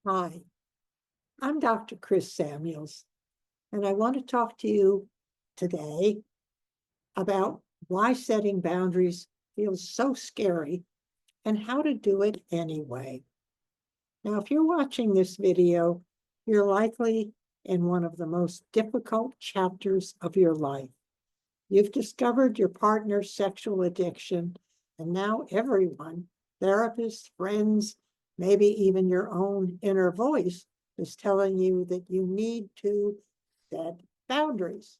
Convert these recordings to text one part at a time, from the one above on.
Hi, I'm Dr. Chris Samuels, and I want to talk to you today about why setting boundaries feels so scary and how to do it anyway. Now, if you're watching this video, you're likely in one of the most difficult chapters of your life. You've discovered your partner's sexual addiction, and now everyone, therapists, friends, maybe even your own inner voice, is telling you that you need to set boundaries.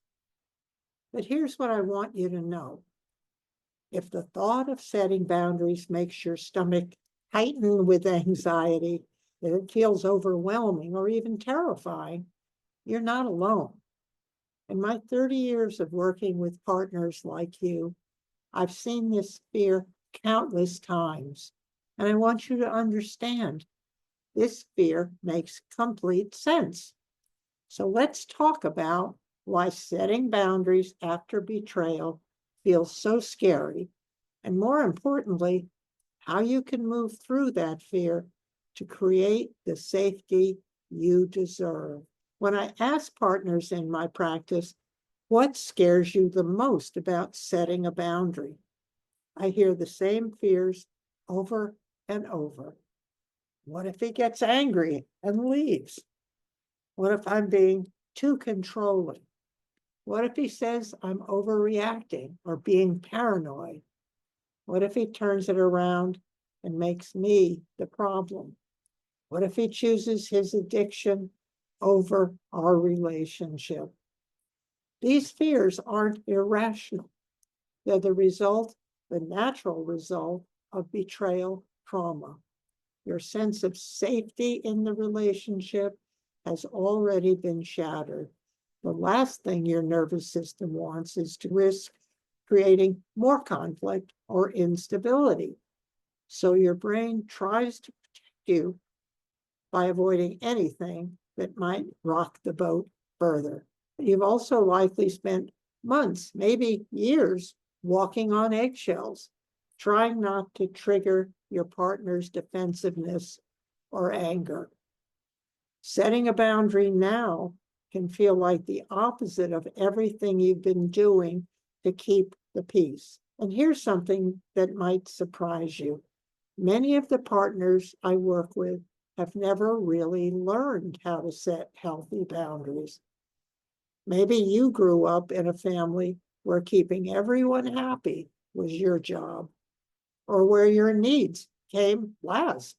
But here's what I want you to know. If the thought of setting boundaries makes your stomach tighten with anxiety, if it feels overwhelming or even terrifying, you're not alone. In my 30 years of working with partners like you, I've seen this fear countless times. And I want you to understand this fear makes complete sense. So let's talk about why setting boundaries after betrayal feels so scary. And more importantly, how you can move through that fear to create the safety you deserve. When I ask partners in my practice, what scares you the most about setting a boundary? I hear the same fears over and over. What if he gets angry and leaves? What if I'm being too controlling? What if he says I'm overreacting or being paranoid? What if he turns it around and makes me the problem? What if he chooses his addiction over our relationship? These fears aren't irrational. They're the natural result of betrayal trauma. Your sense of safety in the relationship has already been shattered. The last thing your nervous system wants is to risk creating more conflict or instability. So your brain tries to protect you by avoiding anything that might rock the boat further. You've also likely spent months, maybe years, walking on eggshells, trying not to trigger your partner's defensiveness or anger. Setting a boundary now can feel like the opposite of everything you've been doing to keep the peace. And here's something that might surprise you. Many of the partners I work with have never really learned how to set healthy boundaries. Maybe you grew up in a family where keeping everyone happy was your job, or where your needs came last.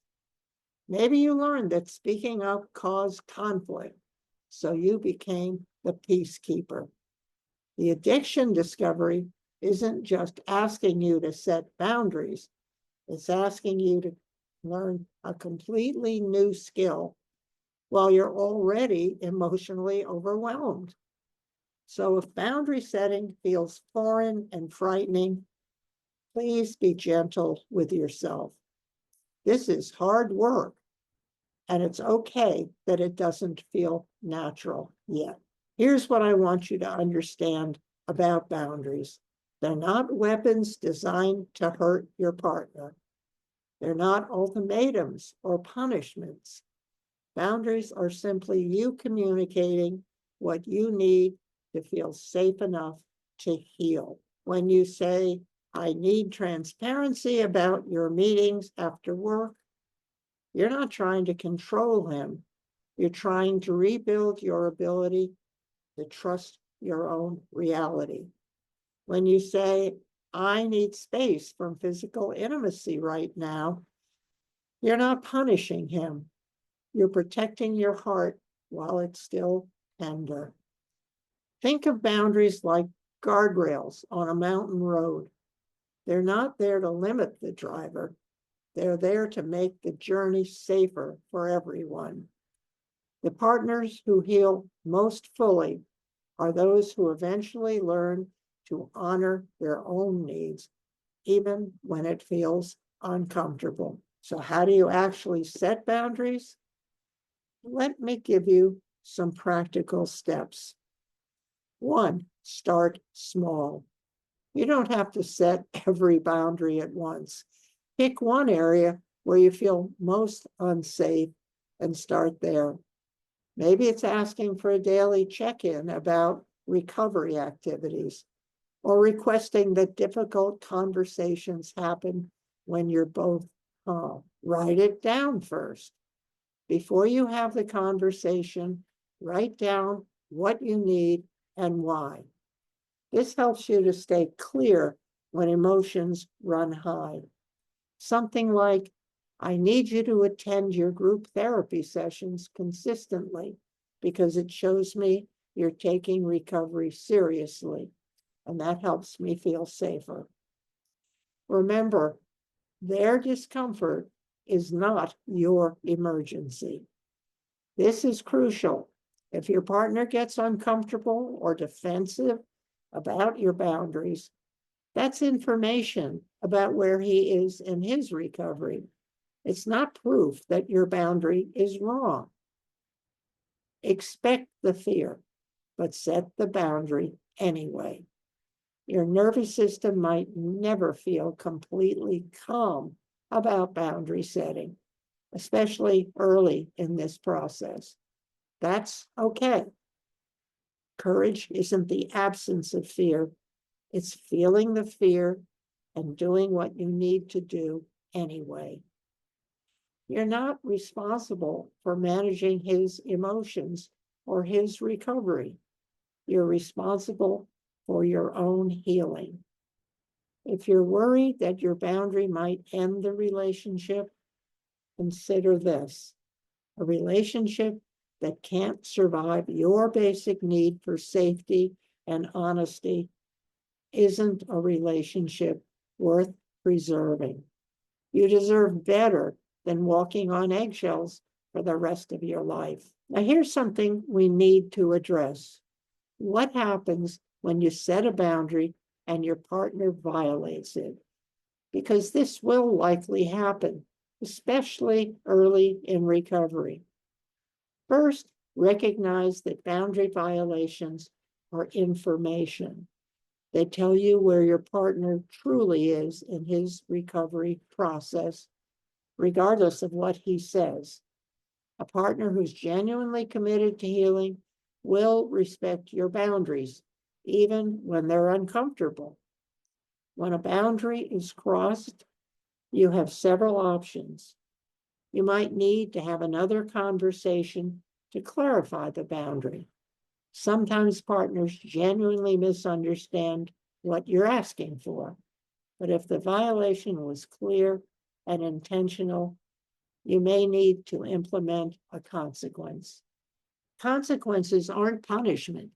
Maybe you learned that speaking up caused conflict, so you became the peacekeeper. The addiction discovery isn't just asking you to set boundaries, it's asking you to learn a completely new skill while you're already emotionally overwhelmed. So if boundary setting feels foreign and frightening, please be gentle with yourself. This is hard work, and it's okay that it doesn't feel natural yet. Here's what I want you to understand about boundaries. They're not weapons designed to hurt your partner. They're not ultimatums or punishments. Boundaries are simply you communicating what you need to feel safe enough to heal. When you say, I need transparency about your meetings after work, you're not trying to control him. You're trying to rebuild your ability to trust your own reality. When you say, I need space from physical intimacy right now, you're not punishing him. You're protecting your heart while it's still tender. Think of boundaries like guardrails on a mountain road. They're not there to limit the driver. They're there to make the journey safer for everyone. The partners who heal most fully are those who eventually learn to honor their own needs, even when it feels uncomfortable. So, how do you actually set boundaries? Let me give you some practical steps. One, start small. You don't have to set every boundary at once. Pick one area where you feel most unsafe and start there. Maybe it's asking for a daily check-in about recovery activities, or requesting that difficult conversations happen when you're both calm. Write it down first. Before you have the conversation, write down what you need and why. This helps you to stay clear when emotions run high. Something like, I need you to attend your group therapy sessions consistently because it shows me you're taking recovery seriously, and that helps me feel safer. Remember, their discomfort is not your emergency. This is crucial. If your partner gets uncomfortable or defensive about your boundaries, that's information about where he is in his recovery. It's not proof that your boundary is wrong. Expect the fear, but set the boundary anyway. Your nervous system might never feel completely calm about boundary setting, especially early in this process. That's okay. Courage isn't the absence of fear, it's feeling the fear and doing what you need to do anyway. You're not responsible for managing his emotions or his recovery. You're responsible for your own healing. If you're worried that your boundary might end the relationship, consider this: a relationship that can't survive your basic need for safety and honesty isn't a relationship worth preserving. You deserve better than walking on eggshells for the rest of your life. Now, here's something we need to address. What happens when you set a boundary and your partner violates it? Because this will likely happen, especially early in recovery. First, recognize that boundary violations are information. They tell you where your partner truly is in his recovery process, regardless of what he says. A partner who's genuinely committed to healing will respect your boundaries, even when they're uncomfortable. When a boundary is crossed, you have several options. You might need to have another conversation to clarify the boundary. Sometimes partners genuinely misunderstand what you're asking for, but if the violation was clear and intentional, you may need to implement a consequence. Consequences aren't punishment.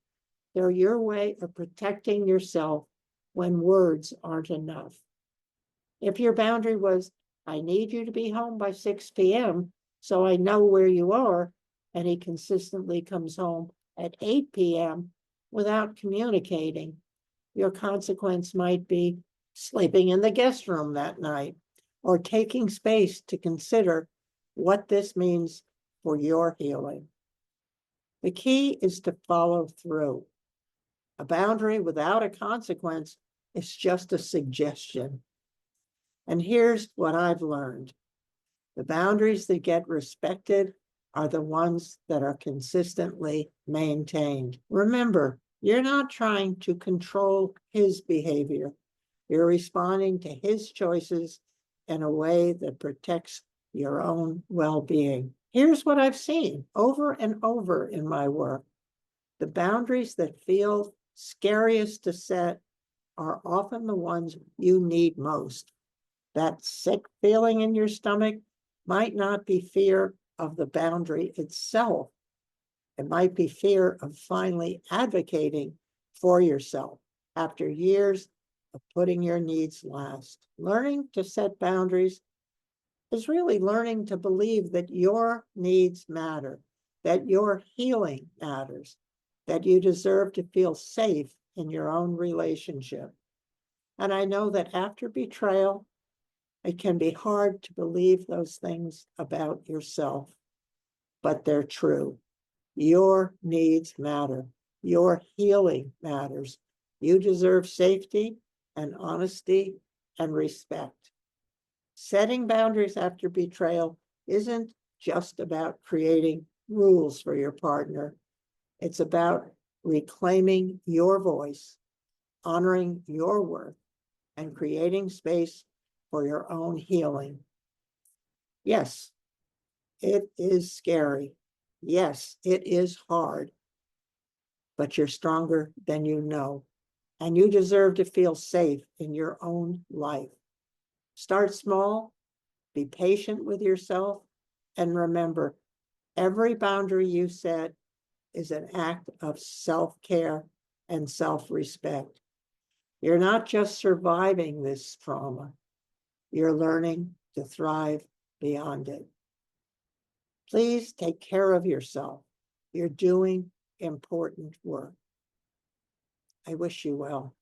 They're your way of protecting yourself when words aren't enough. If your boundary was, I need you to be home by 6 p.m. so I know where you are, and he consistently comes home at 8 p.m. without communicating, your consequence might be sleeping in the guest room that night or taking space to consider what this means for your healing. The key is to follow through. A boundary without a consequence is just a suggestion. And here's what I've learned. The boundaries that get respected are the ones that are consistently maintained. Remember, you're not trying to control his behavior. You're responding to his choices in a way that protects your own well-being. Here's what I've seen over and over in my work. The boundaries that feel scariest to set are often the ones you need most. That sick feeling in your stomach might not be fear of the boundary itself. It might be fear of finally advocating for yourself after years of putting your needs last. Learning to set boundaries is really learning to believe that your needs matter, that your healing matters, that you deserve to feel safe in your own relationship. And I know that after betrayal, it can be hard to believe those things about yourself, but they're true. Your needs matter. Your healing matters. You deserve safety and honesty and respect. Setting boundaries after betrayal isn't just about creating rules for your partner. It's about reclaiming your voice, honoring your worth, and creating space for your own healing. Yes, it is scary. Yes, it is hard, but you're stronger than you know, and you deserve to feel safe in your own life. Start small, be patient with yourself, and remember, every boundary you set is an act of self-care and self-respect. You're not just surviving this trauma, you're learning to thrive beyond it. Please take care of yourself. You're doing important work. I wish you well.